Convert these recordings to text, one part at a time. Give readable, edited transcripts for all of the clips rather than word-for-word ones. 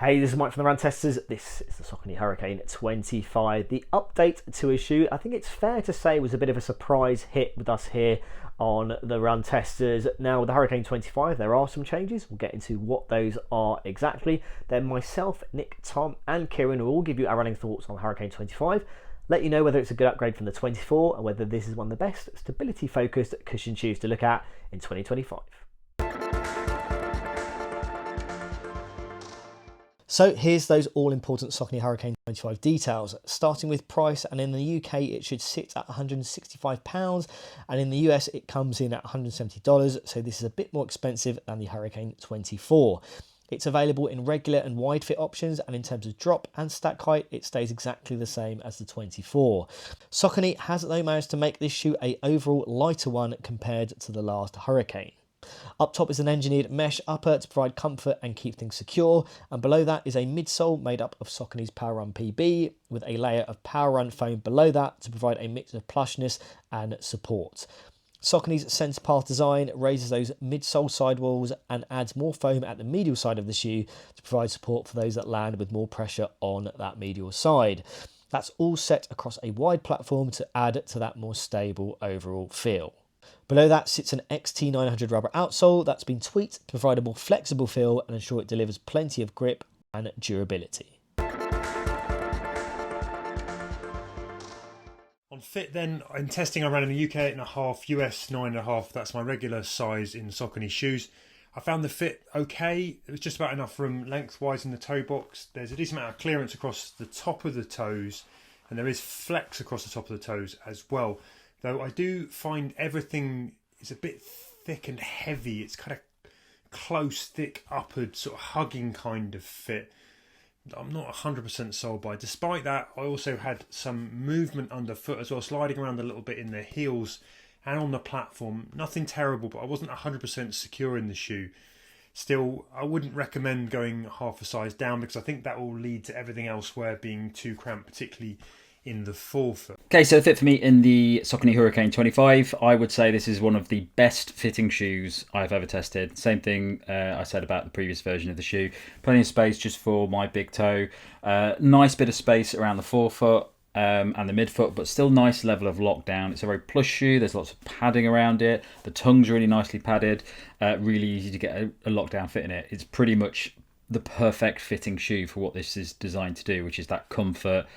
Hey, this is Mike from the Run Testers. This is the Saucony Hurricane 25. The update to his shoe, I think it's fair to say, was a bit of a surprise hit with us here on the Run Testers. Now, with the Hurricane 25, there are some changes. We'll get into what those are exactly. Then myself, Nick, Tom, and Kieran will all give you our running thoughts on Hurricane 25. Let you know whether it's a good upgrade from the 24 and whether this is one of the best stability-focused cushion shoes to look at in 2025. So here's those all-important Saucony Hurricane 25 details, starting with price, and in the UK it should sit at £165, and in the US it comes in at $170, so this is a bit more expensive than the Hurricane 24. It's available in regular and wide fit options, and in terms of drop and stack height, it stays exactly the same as the 24. Saucony has though managed to make this shoe a overall lighter one compared to the last Hurricane. Up top is an engineered mesh upper to provide comfort and keep things secure, and below that is a midsole made up of Saucony's Power Run PB with a layer of Power Run foam below that to provide a mix of plushness and support. Saucony's Sense Path design raises those midsole sidewalls and adds more foam at the medial side of the shoe to provide support for those that land with more pressure on that medial side. That's all set across a wide platform to add to that more stable overall feel. Below that sits an XT900 rubber outsole that's been tweaked to provide a more flexible feel and ensure it delivers plenty of grip and durability. On fit then, in testing I ran in the UK 8.5, US 9.5, that's my regular size in Saucony shoes. I found the fit okay, it was just about enough room lengthwise in the toe box. There's a decent amount of clearance across the top of the toes, and there is flex across the top of the toes as well. Though I do find everything is a bit thick and heavy. It's kind of close, thick, upward, sort of hugging kind of fit. I'm not 100% sold by. Despite that, I also had some movement underfoot as well, sliding around a little bit in the heels and on the platform. Nothing terrible, but I wasn't 100% secure in the shoe. Still, I wouldn't recommend going half a size down because I think that will lead to everything elsewhere being too cramped, particularly in the forefoot. Okay, so the fit for me in the Saucony Hurricane 25, I would say this is one of the best fitting shoes I've ever tested. Same thing I said about the previous version of the shoe. Plenty of space just for my big toe. Nice bit of space around the forefoot and the midfoot, but still nice level of lockdown. It's a very plush shoe. There's lots of padding around it. The tongue's really nicely padded. Really easy to get a lockdown fit in it. It's pretty much the perfect fitting shoe for what this is designed to do, which is that comfort,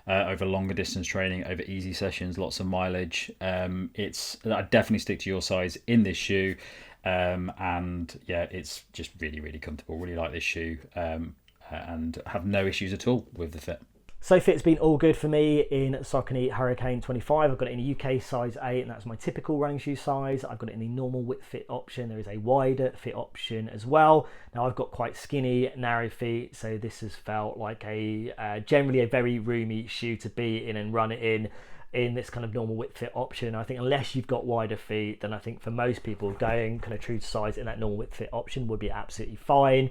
over longer distance training, over easy sessions, lots of mileage. I'd definitely stick to your size in this shoe, and yeah, it's just really, really comfortable. Really like this shoe, and have no issues at all with the fit. So fit's been all good for me in Saucony Hurricane 25. I've got it in the UK size 8, and that's my typical running shoe size. I've got it in the normal width fit option. There is a wider fit option as well. Now I've got quite skinny, narrow feet, so this has felt like generally a very roomy shoe to be in and run it in this kind of normal width fit option. I think unless you've got wider feet, then I think for most people going kind of true to size in that normal width fit option would be absolutely fine.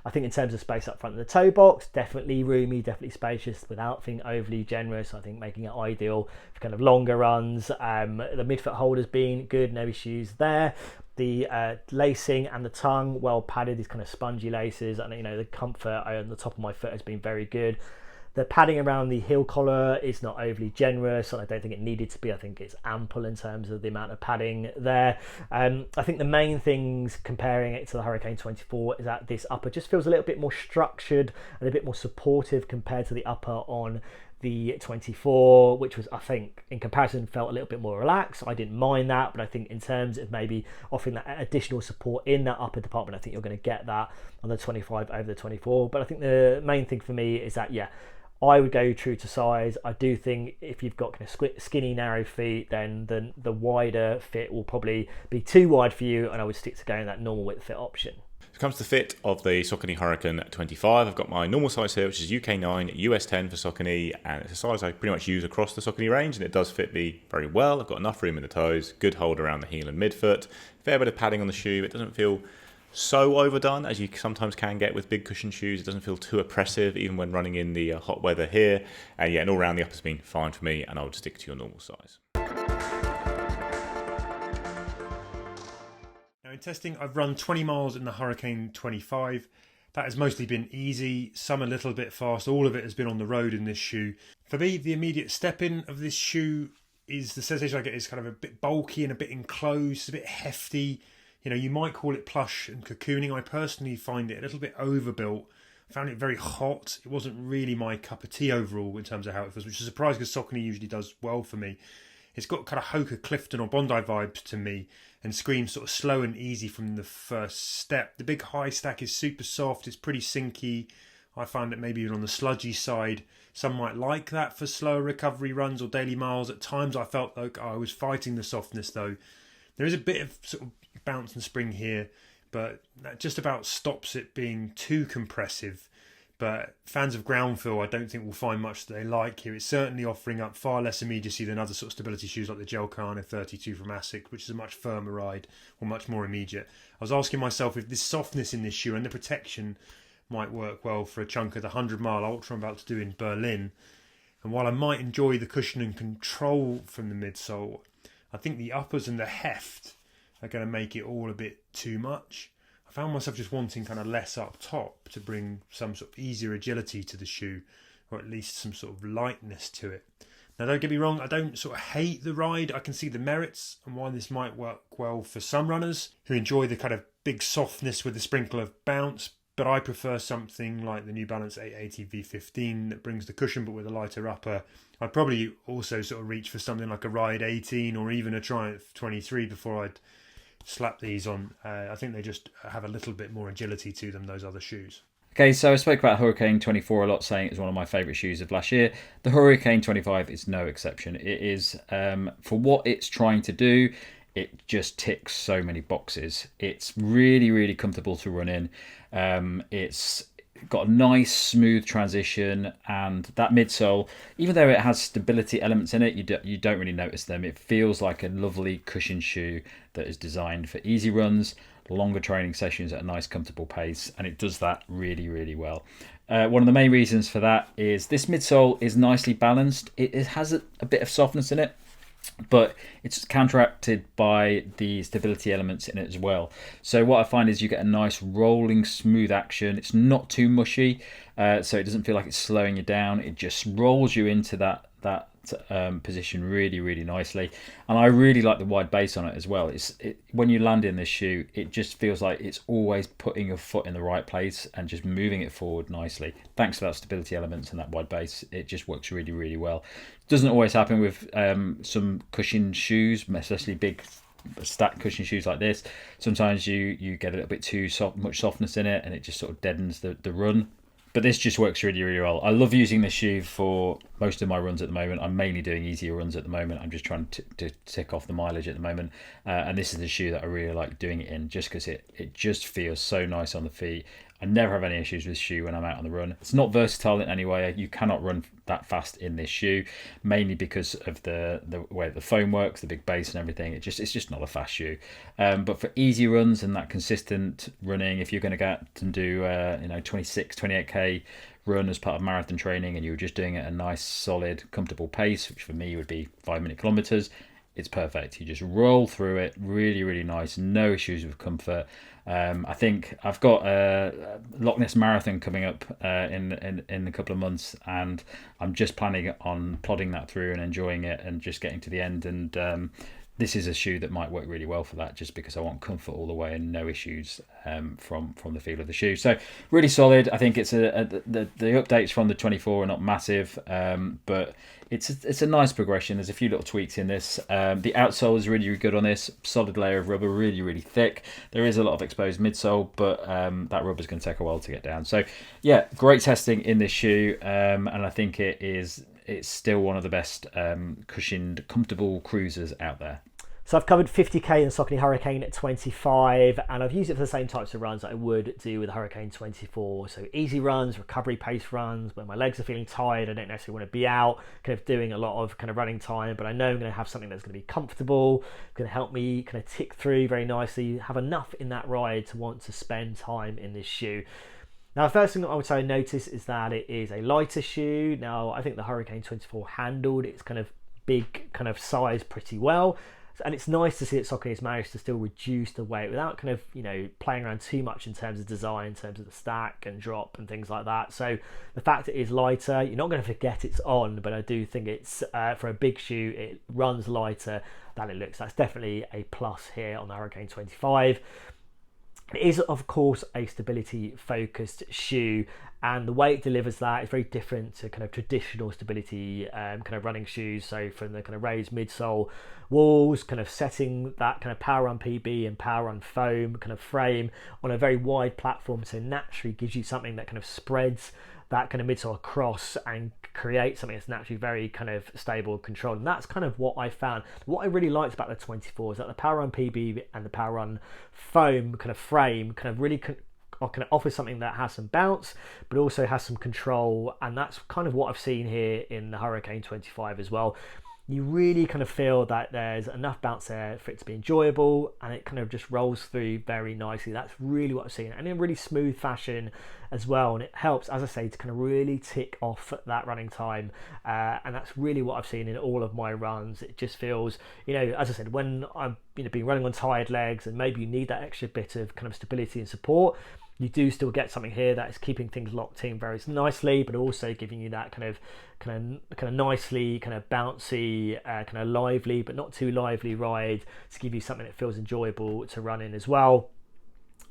I think in terms of space up front of the toe box, definitely roomy, definitely spacious without being overly generous. I think making it ideal for kind of longer runs. The midfoot holder's been good, no issues there. The lacing and the tongue, well padded, these kind of spongy laces, and the comfort on the top of my foot has been very good. The padding around the heel collar is not overly generous, and I don't think it needed to be. I think it's ample in terms of the amount of padding there. I think the main things comparing it to the Hurricane 24 is that this upper just feels a little bit more structured and a bit more supportive compared to the upper on the 24, which was, I think, in comparison, felt a little bit more relaxed. I didn't mind that, but I think in terms of maybe offering that additional support in that upper department, I think you're going to get that on the 25 over the 24. But I think the main thing for me is that, yeah, I would go true to size. I do think if you've got kind of skinny, narrow feet, then the wider fit will probably be too wide for you, and I would stick to going that normal width fit option. It comes to the fit of the Saucony Hurricane 25. I've got my normal size here, which is UK 9, US 10 for Saucony, and it's a size I pretty much use across the Saucony range, and it does fit me very well. I've got enough room in the toes, good hold around the heel and midfoot, fair bit of padding on the shoe. It doesn't feel so overdone as you sometimes can get with big cushion shoes. It doesn't feel too oppressive even when running in the hot weather here. And yeah, and all around the upper's been fine for me, and I would stick to your normal size. Now in testing, I've run 20 miles in the Hurricane 25. That has mostly been easy, some a little bit fast. All of it has been on the road in this shoe. For me, the immediate step in of this shoe is the sensation I get is kind of a bit bulky and a bit enclosed, a bit hefty. You know, you might call it plush and cocooning. I personally find it a little bit overbuilt. I found it very hot. It wasn't really my cup of tea overall in terms of how it feels, which is a surprise because Saucony usually does well for me. It's got kind of Hoka, Clifton or Bondi vibes to me and screams sort of slow and easy from the first step. The big high stack is super soft. It's pretty sinky. I find it maybe even on the sludgy side. Some might like that for slower recovery runs or daily miles. At times I felt like I was fighting the softness though. There is a bit of sort of bounce and spring here, but that just about stops it being too compressive. But fans of ground feel I don't think will find much that they like here. It's certainly offering up far less immediacy than other sort of stability shoes like the Gel Kana 32 from Asics, which is a much firmer ride or much more immediate. I was asking myself if this softness in this shoe and the protection might work well for a chunk of the 100-mile ultra I'm about to do in Berlin. And while I might enjoy the cushion and control from the midsole, I think the uppers and the heft are going to make it all a bit too much. I found myself just wanting kind of less up top to bring some sort of easier agility to the shoe, or at least some sort of lightness to it. Now don't get me wrong, I don't sort of hate the ride. I can see the merits and why this might work well for some runners who enjoy the kind of big softness with a sprinkle of bounce, but I prefer something like the New Balance 880 V15 that brings the cushion but with a lighter upper. I'd probably also sort of reach for something like a Ride 18 or even a Triumph 23 before I'd slap these on. I think they just have a little bit more agility to them, those other shoes. Okay, so I spoke about Hurricane 24 a lot, saying it's one of my favourite shoes of last year. The Hurricane 25 is no exception. It is, for what it's trying to do, it just ticks so many boxes. It's really, really comfortable to run in. It's got a nice smooth transition, and that midsole, even though it has stability elements in it, you don't really notice them. It feels like a lovely cushion shoe that is designed for easy runs, longer training sessions at a nice comfortable pace, and it does that really, really well. One of the main reasons for that is this midsole is nicely balanced. It has a bit of softness in it, but it's counteracted by the stability elements in it as well. So what I find is you get a nice rolling smooth action. It's not too mushy, so it doesn't feel like it's slowing you down. It just rolls you into that position really, really nicely. And I really like the wide base on it as well. When you land in this shoe, it just feels like it's always putting your foot in the right place and just moving it forward nicely. Thanks to that stability elements and that wide base, it just works really, really well. Doesn't always happen with some cushion shoes, especially big stacked cushion shoes like this. Sometimes you get a little bit too much softness in it and it just sort of deadens the run. But this just works really, really well. I love using this shoe for most of my runs at the moment. I'm mainly doing easier runs at the moment. I'm just trying to tick off the mileage at the moment. And this is the shoe that I really like doing it in, just because it just feels so nice on the feet. I never have any issues with this shoe when I'm out on the run. It's not versatile in any way. You cannot run that fast in this shoe, mainly because of the way the foam works, the big base and everything. It's just not a fast shoe. But for easy runs and that consistent running, if you're going to go out and do 26, 28k run as part of marathon training, and you're just doing it at a nice, solid, comfortable pace, which for me would be 5-minute kilometers, it's perfect. You just roll through it, really, really nice. No issues with comfort. I think I've got a Loch Ness Marathon coming up in a couple of months, and I'm just planning on plodding that through and enjoying it and just getting to the end. And this is a shoe that might work really well for that, just because I want comfort all the way and no issues from the feel of the shoe. So really solid. I think it's the updates from the 24 are not massive, but it's a nice progression. There's a few little tweaks in this. The outsole is really, really good on this. Solid layer of rubber, really, really thick. There is a lot of exposed midsole, but that rubber is going to take a while to get down. So yeah, great testing in this shoe, and I think it's still one of the best cushioned, comfortable cruisers out there. So I've covered 50k in the Saucony Hurricane at 25, and I've used it for the same types of runs that I would do with the Hurricane 24. So easy runs, recovery pace runs, where my legs are feeling tired, I don't necessarily want to be out, kind of doing a lot of kind of running time, but I know I'm going to have something that's going to be comfortable, going to help me kind of tick through very nicely, have enough in that ride to want to spend time in this shoe. Now, the first thing that I would say I notice is that it is a lighter shoe. Now, I think the Hurricane 24 handled its kind of big kind of size pretty well. And it's nice to see that Saucony has managed to still reduce the weight without kind of, you know, playing around too much in terms of design, in terms of the stack and drop and things like that. So the fact it is lighter, you're not going to forget it's on, but I do think it's, for a big shoe, it runs lighter than it looks. That's definitely a plus here on the Hurricane 25. It is, of course, a stability-focused shoe, and the way it delivers that is very different to kind of traditional stability kind of running shoes. So from the kind of raised midsole walls, kind of setting that kind of Power Run PB and Power Run foam kind of frame on a very wide platform, so naturally gives you something that kind of spreads that kind of midsole across and create something that's naturally very kind of stable and controlled. And that's kind of what I found. What I really liked about the 24 is that the Power Run PB and the Power Run foam kind of frame kind of really kind of offers something that has some bounce but also has some control, and that's kind of what I've seen here in the Hurricane 25 as well. You really kind of feel that there's enough bounce there for it to be enjoyable, and it kind of just rolls through very nicely. That's really what I've seen, and in a really smooth fashion as well. And it helps, as I say, to kind of really tick off that running time, and that's really what I've seen in all of my runs. It just feels, you know, as I said, when I've been running on tired legs and maybe you need that extra bit of kind of stability and support, you do still get something here that is keeping things locked in very nicely, but also giving you that kind of nicely kind of bouncy, kind of lively but not too lively ride to give you something that feels enjoyable to run in as well.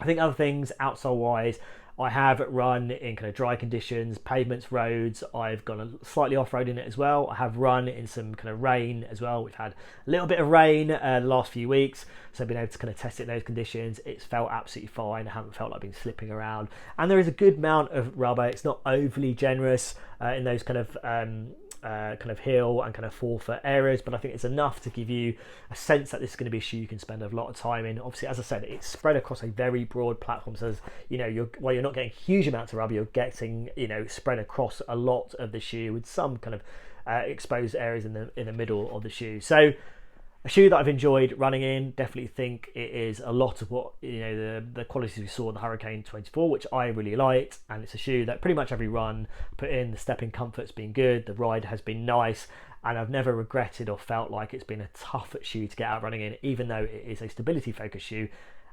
I think other things outsole wise, I have run in kind of dry conditions, pavements, roads. I've gone slightly off-road in it as well. I have run in some kind of rain as well. We've had a little bit of rain the last few weeks, so I've been able to kind of test it in those conditions. It's felt absolutely fine. I haven't felt like I've been slipping around. And there is a good amount of rubber. It's not overly generous in those kind of hill and kind of forefoot areas, but I think it's enough to give you a sense that this is going to be a shoe you can spend a lot of time in. Obviously, as I said, it's spread across a very broad platform, so you know, while you're not getting huge amounts of rubber, you're getting, you know, spread across a lot of the shoe with some kind of exposed areas in the middle of the shoe. So a shoe that I've enjoyed running in. Definitely think it is a lot of what, you know, the qualities we saw in the Hurricane 24, which I really liked. And it's a shoe that pretty much every run put in. The stepping comfort's been good, the ride has been nice, and I've never regretted or felt like it's been a tough shoe to get out running in, even though it is a stability focused shoe.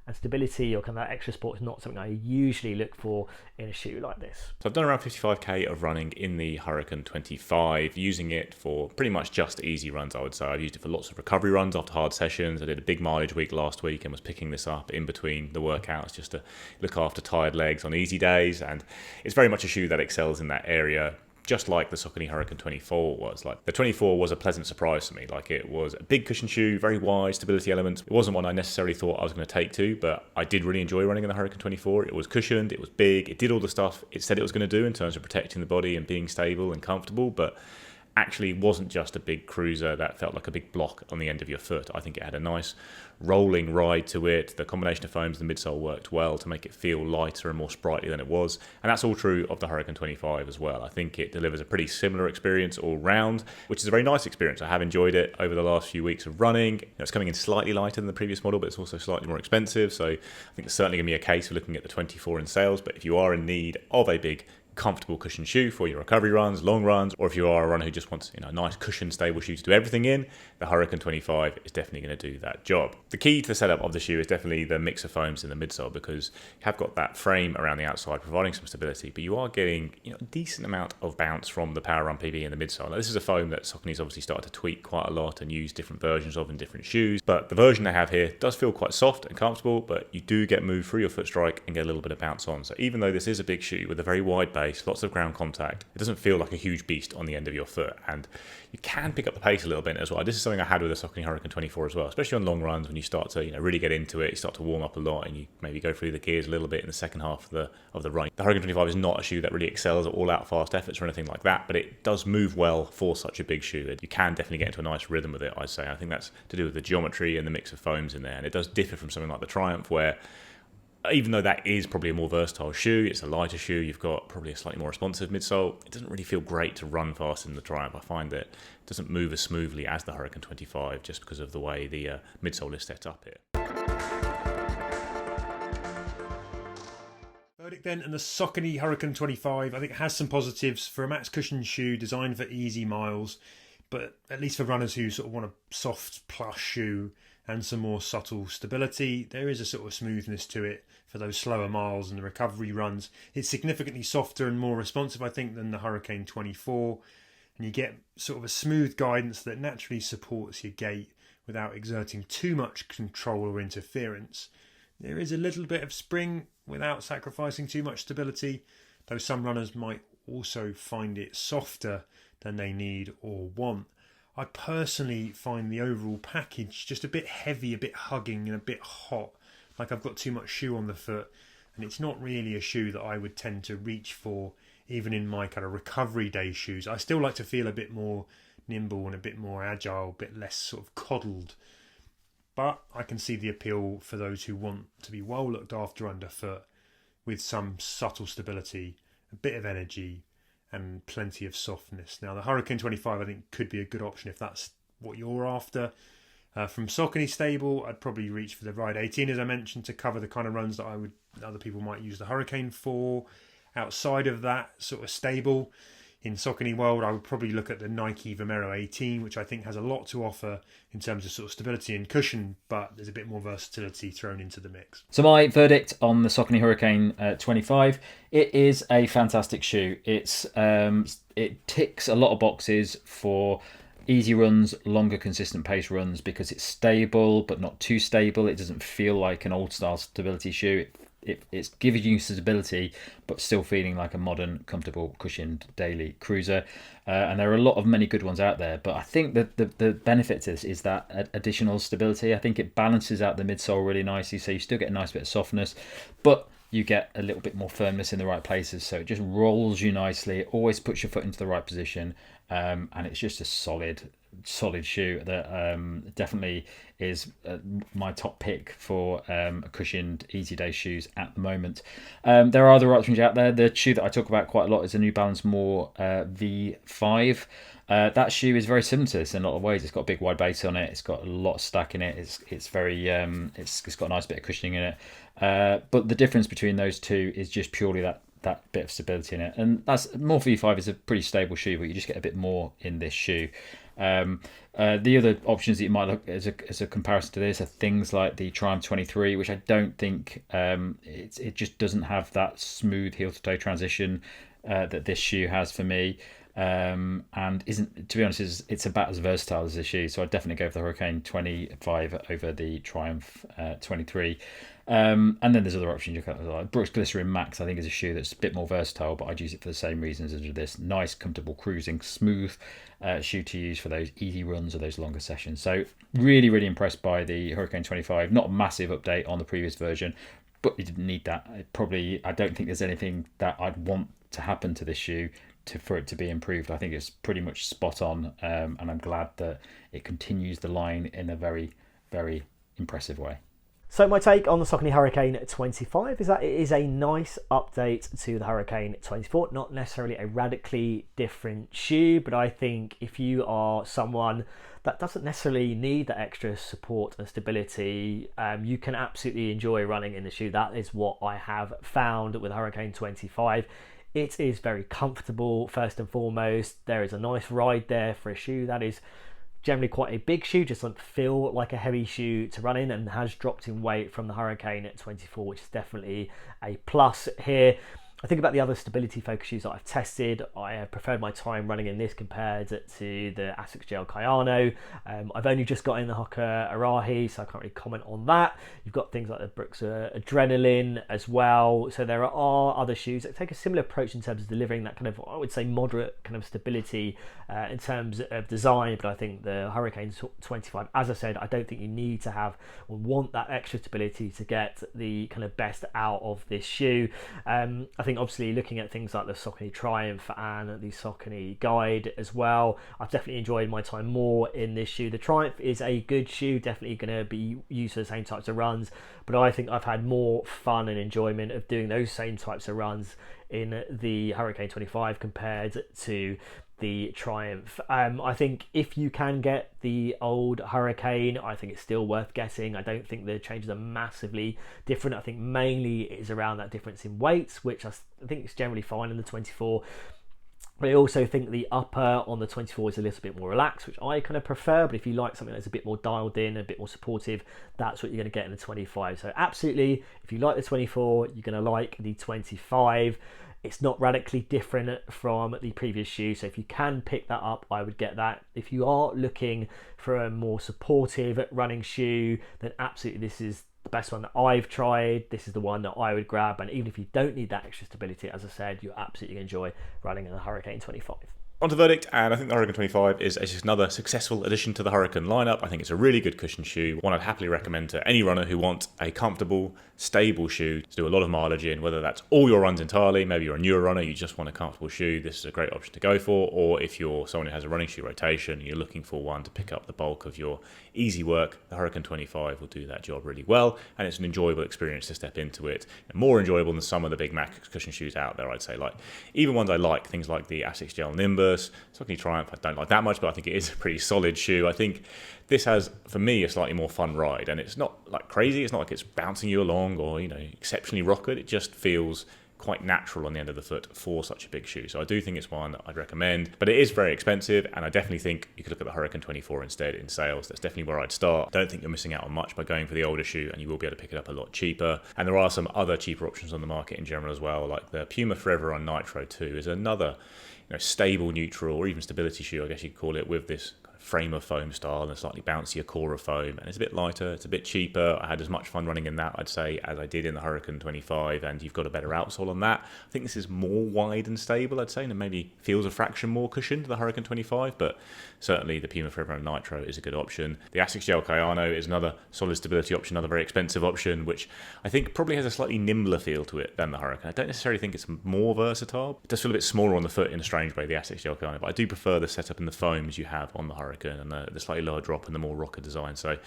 And stability or kind of that extra sport is not something I usually look for in a shoe like this. So I've done around 55k of running in the Hurricane 25, using it for pretty much just easy runs, I would say. I've used it for lots of recovery runs after hard sessions. I did a big mileage week last week and was picking this up in between the workouts just to look after tired legs on easy days. And it's very much a shoe that excels in that area, just like the Saucony Hurricane 24 was. Like, the 24 was a pleasant surprise for me. Like, it was a big cushion shoe, very wide, stability elements. It wasn't one I necessarily thought I was going to take to, but I did really enjoy running in the Hurricane 24. It was cushioned, it was big, it did all the stuff it said it was going to do in terms of protecting the body and being stable and comfortable, but actually wasn't just a big cruiser that felt like a big block on the end of your foot. I think it had a nice rolling ride to it. The combination of foams and the midsole worked well to make it feel lighter and more sprightly than it was, and that's all true of the Hurricane 25 as well. I think it delivers a pretty similar experience all round, which is a very nice experience. I have enjoyed it over the last few weeks of running. You know, it's coming in slightly lighter than the previous model, but it's also slightly more expensive, so I think there's certainly going to be a case for looking at the 24 in sales. But if you are in need of a big comfortable cushion shoe for your recovery runs, long runs, or if you are a runner who just wants, you know, a nice cushion stable shoe to do everything in, the Hurricane 25 is definitely going to do that job. The key to the setup of the shoe is definitely the mix of foams in the midsole, because you have got that frame around the outside providing some stability, but you are getting, you know, a decent amount of bounce from the Power Run PB in the midsole. Now, this is a foam that Saucony's obviously started to tweak quite a lot and use different versions of in different shoes, but the version they have here does feel quite soft and comfortable, but you do get moved through your foot strike and get a little bit of bounce on. So even though this is a big shoe with a very wide base, lots of ground contact, it doesn't feel like a huge beast on the end of your foot, and you can pick up the pace a little bit as well. This is something I had with the Saucony Hurricane 24 as well, especially on long runs when you start to, you know, really get into it, you start to warm up a lot and you maybe go through the gears a little bit in the second half of the run. The Hurricane 25 is not a shoe that really excels at all-out fast efforts or anything like that, but it does move well for such a big shoe. You can definitely get into a nice rhythm with it, I'd say. I think that's to do with the geometry and the mix of foams in there, and it does differ from something like the Triumph, where even though that is probably a more versatile shoe, it's a lighter shoe, you've got probably a slightly more responsive midsole, it doesn't really feel great to run fast in the Triumph. I find that it doesn't move as smoothly as the Hurricane 25 just because of the way the midsole is set up here. Verdict then, and the Saucony Hurricane 25, I think, has some positives for a max cushion shoe designed for easy miles. but at least for runners who sort of want a soft plush shoe and some more subtle stability, there is a sort of smoothness to it for those slower miles and the recovery runs. It's significantly softer and more responsive, I think, than the Hurricane 24, and you get sort of a smooth guidance that naturally supports your gait without exerting too much control or interference. There is a little bit of spring without sacrificing too much stability, though some runners might also find it softer than they need or want. I personally find the overall package just a bit heavy, a bit hugging and a bit hot, like I've got too much shoe on the foot, and it's not really a shoe that I would tend to reach for even in my kind of recovery day shoes. I still like to feel a bit more nimble and a bit more agile, a bit less sort of coddled, but I can see the appeal for those who want to be well looked after underfoot with some subtle stability, a bit of energy and plenty of softness. Now the Hurricane 25 I think could be a good option if that's what you're after. From Saucony stable, I'd probably reach for the Ride 18 as I mentioned to cover the kind of runs that other people might use the Hurricane for. Outside of that sort of stable in Saucony world, I would probably look at the Nike Vomero 18, which I think has a lot to offer in terms of sort of stability and cushion, but there's a bit more versatility thrown into the mix. So my verdict on the Saucony Hurricane 25, it is a fantastic shoe. It ticks a lot of boxes for easy runs, longer consistent pace runs, because it's stable but not too stable. It doesn't feel like an old style stability shoe. It's giving you stability but still feeling like a modern, comfortable, cushioned daily cruiser. And there are many good ones out there, but I think that the benefit to this is that additional stability. I think it balances out the midsole really nicely, so you still get a nice bit of softness, but you get a little bit more firmness in the right places, so it just rolls you nicely. It always puts your foot into the right position, and it's just a solid shoe that definitely is my top pick for cushioned easy day shoes at the moment. There are other options out there. The shoe that I talk about quite a lot is a New Balance More V5. That shoe is very similar to this in a lot of ways. It's got a big wide base on it. It's got a lot of stack in it. It's very it's got a nice bit of cushioning in it. But the difference between those two is just purely that bit of stability in it. And that's More V5 is a pretty stable shoe, but you just get a bit more in this shoe. The other options that you might look as a comparison to this are things like the Triumph 23, which I don't think it just doesn't have that smooth heel to toe transition that this shoe has for me. And isn't, to be honest, it's about as versatile as this shoe, so I'd definitely go for the Hurricane 25 over the Triumph 23. And then there's other options you can, like Brooks Glycerin Max. I think is a shoe that's a bit more versatile, but I'd use it for the same reasons as this nice, comfortable, cruising, smooth shoe to use for those easy runs or those longer sessions. So really, really impressed by the Hurricane 25. Not a massive update on the previous version, but you didn't need that. I don't think there's anything that I'd want to happen to this shoe for it to be improved. I think it's pretty much spot on, and I'm glad that it continues the line in a very, very impressive way. So my take on the Saucony Hurricane 25 is that it is a nice update to the Hurricane 24, not necessarily a radically different shoe, but I think if you are someone that doesn't necessarily need that extra support and stability, you can absolutely enjoy running in the shoe. That is what I have found with Hurricane 25. It is very comfortable, first and foremost. There is a nice ride there for a shoe that is generally quite a big shoe, just doesn't feel like a heavy shoe to run in, and has dropped in weight from the Hurricane 24, which is definitely a plus here. I think about the other stability focus shoes that I've tested. I have preferred my time running in this compared to the Asics Gel Kayano. I've only just got in the Hoka Arahi, so I can't really comment on that. You've got things like the Brooks Adrenaline as well. So there are other shoes that take a similar approach in terms of delivering that kind of, I would say, moderate kind of stability in terms of design. But I think the Hurricane 25, as I said, I don't think you need to have or want that extra stability to get the kind of best out of this shoe. I think obviously looking at things like the Saucony Triumph and the Saucony Guide as well, I've definitely enjoyed my time more in this shoe. The Triumph is a good shoe, definitely going to be used for the same types of runs, but I think I've had more fun and enjoyment of doing those same types of runs in the Hurricane 25 compared to the Triumph. I think if you can get the old Hurricane, I think it's still worth getting. I don't think the changes are massively different. I think mainly it is around that difference in weights, which I think is generally fine in the 24. But I also think the upper on the 24 is a little bit more relaxed, which I kind of prefer. But if you like something that's a bit more dialed in, a bit more supportive, that's what you're going to get in the 25. So absolutely, if you like the 24, you're going to like the 25. It's not radically different from the previous shoe, so if you can pick that up, I would get that. If you are looking for a more supportive running shoe, then absolutely this is the best one that I've tried. This is the one that I would grab, and even if you don't need that extra stability, as I said, you'll absolutely enjoy running in the Hurricane 25. On to verdict, and I think the Hurricane 25 is just another successful addition to the Hurricane lineup. I think it's a really good cushion shoe, one I'd happily recommend to any runner who wants a comfortable, stable shoe to do a lot of mileage in, whether that's all your runs entirely, maybe you're a newer runner, you just want a comfortable shoe, this is a great option to go for, or if you're someone who has a running shoe rotation, you're looking for one to pick up the bulk of your easy work, the Hurricane 25 will do that job really well, and it's an enjoyable experience to step into it, and more enjoyable than some of the big Mac cushion shoes out there, I'd say. Like even ones I like, things like the Asics Gel Nimbus, Saucony Triumph, I don't like that much, but I think it is a pretty solid shoe. I think this has, for me, a slightly more fun ride, and it's not like crazy, it's not like it's bouncing you along or, you know, exceptionally rocket, it just feels quite natural on the end of the foot for such a big shoe. So I do think it's one that I'd recommend, but it is very expensive, and I definitely think you could look at the Hurricane 24 instead in sales. That's definitely where I'd start. I don't think you're missing out on much by going for the older shoe, and you will be able to pick it up a lot cheaper. And there are some other cheaper options on the market in general as well, like the Puma Forever on Nitro 2 is another, you know, stable neutral or even stability shoe, I guess you'd call it, with this frame of foam style and a slightly bouncier core of foam, and it's a bit lighter, it's a bit cheaper. I had as much fun running in that, I'd say, as I did in the Hurricane 25, and you've got a better outsole on that. I think this is more wide and stable, I'd say, and maybe feels a fraction more cushioned to the Hurricane 25, but certainly the Puma Forever and Nitro is a good option. The Asics Gel Kayano is another solid stability option, another very expensive option, which I think probably has a slightly nimbler feel to it than the Hurricane. I don't necessarily think it's more versatile. It does feel a bit smaller on the foot in a strange way, the Asics Gel Kayano, but I do prefer the setup and the foams you have on the Hurricane and the slightly lower drop and the more rocker design. So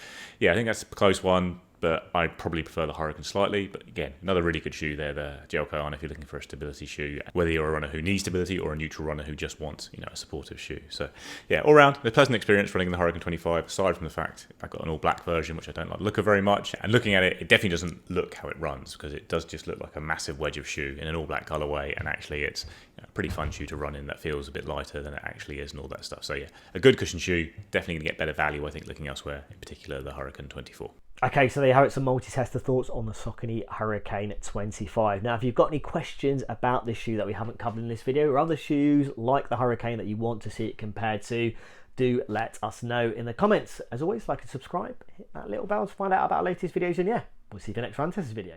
yeah, I think that's a close one, but I probably prefer the Hurricane slightly. But again, another really good shoe there, the Gel Kayano, if you're looking for a stability shoe, whether you're a runner who needs stability or a neutral runner who just wants, you know, a supportive shoe. So yeah, all round a pleasant experience running in the Hurricane 25, aside from the fact I've got an all black version, which I don't like the look of very much, and looking at it, it definitely doesn't look how it runs, because it does just look like a massive wedge of shoe in an all black colorway, and actually it's, you know, a pretty fun shoe to run in that feels a bit lighter than it actually is and all that stuff. So yeah, a good cushion shoe, definitely going to get better value, I think, looking elsewhere, in particular the Hurricane 24. Okay, so there you have it, some multi-tester thoughts on the Saucony Hurricane 25. Now, if you've got any questions about this shoe that we haven't covered in this video, or other shoes like the Hurricane that you want to see it compared to, do let us know in the comments. As always, like and subscribe, hit that little bell to find out about our latest videos, and yeah, we'll see you in the next run test video.